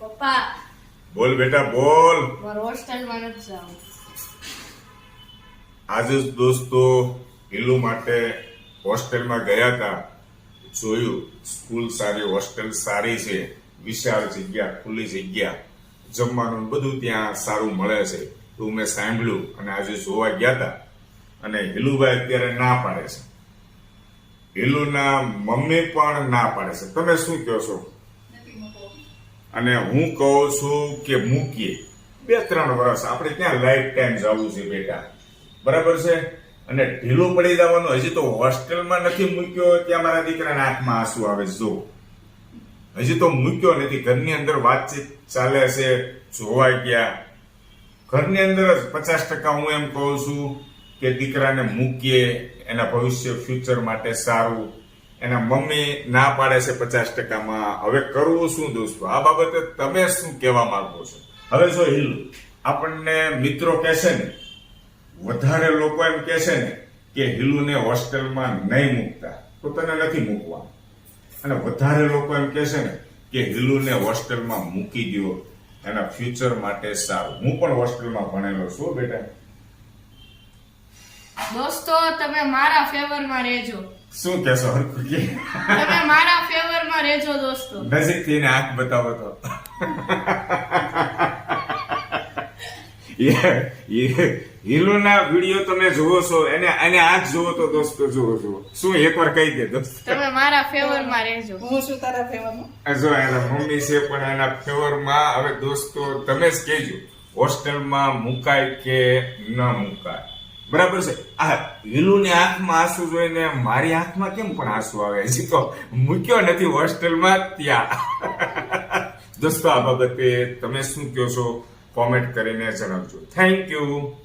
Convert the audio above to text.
પપ્પા બોલ બેટા બોલ. મારે હોસ્ટેલમાં નથી જવું. આજે જ દોસ્તો હિલુ માટે હોસ્ટેલમાં ગયા હતા. જોયું સ્કૂલ સારી, હોસ્ટેલ સારી છે, વિશાળ જગ્યા, ખુલ્લી જગ્યા, જમવાનું બધું ત્યાં સારું મળે છે એવું મેં સાંભળ્યું અને આજે જોવા ગયા હતા. અને હિલુભાઈ અત્યારે ના પાડે છે, હિલુના મમ્મી પણ ના પાડે છે. તમે શું કહો છો? અને હું કહું છું કે મૂકીએ 2-3 વર્ષ, આપણે ત્યાં લાઈફ ટાઈમ જવું છે બેટા, બરાબર છે. અને ઢીલું પડી જવાનું. હજી તો હોસ્ટેલમાં નથી મૂક્યો ત્યાં મારા દીકરાના આંખમાં આંસુ આવે. જો હજી તો મૂક્યો નથી, ઘરની અંદર વાતચીત ચાલે છે, જોવા ગયા ઘરની અંદર જ 50% હું એમ કહું છું કે દીકરાને મૂકીએ, એના ભવિષ્ય ફ્યુચર માટે સારું. એના મમ્મી ના પાડે છે 50%માં. હવે કરવું શું દોસ્તો? આ બાબતે તમે શું કહેવા માંગો છો? હવે જો હિલુ આપણને મિત્રો કહેશે ને, વધારે લોકો એમ કહેશે ને કે હિલુને હોસ્ટેલમાં નહીં મૂકતા, તો તને નથી મૂકવા. અને વધારે લોકો એમ કહેશે ને કે હિલુને હોસ્ટેલમાં મૂકી દો, એના ફ્યુચર માટે સારું. હું પણ હોસ્ટેલમાં ભણેલો છું બેટા. દોસ્તો તમે મારા ફેવરમાં રહેજો. શું કહેશો? હરખું કે તમે મારા ફેવરમાં રહેજો દોસ્તો. નજીકથી એને આંખ બતાવો તો. હિલુના વિડીયો તમે જુઓ છો, એને આંખ જુઓ તો દોસ્તો, જુઓ. શું એકવાર કહી દે દોસ્તો? તમે મારા ફેવરમાં રહેજો. હું શું તારા ફેવરમાં? જો એના મમ્મી છે પણ એના ફેવરમાં. હવે દોસ્તો તમે જ કહેજો, હોસ્ટેલમાં મુકાય કે ન મુકાય, બરાબર છે. આ હિલુની આંખમાં આંસુ જોઈને મારી આંખમાં કેમ પણ આંસુ આવે? હજી તો મૂક્યો નથી હોસ્ટેલમાં ત્યાં. દોસ્તો આ બાબતે તમે શું કહો છો? કોમેન્ટ કરીને જણાવજો. Thank you.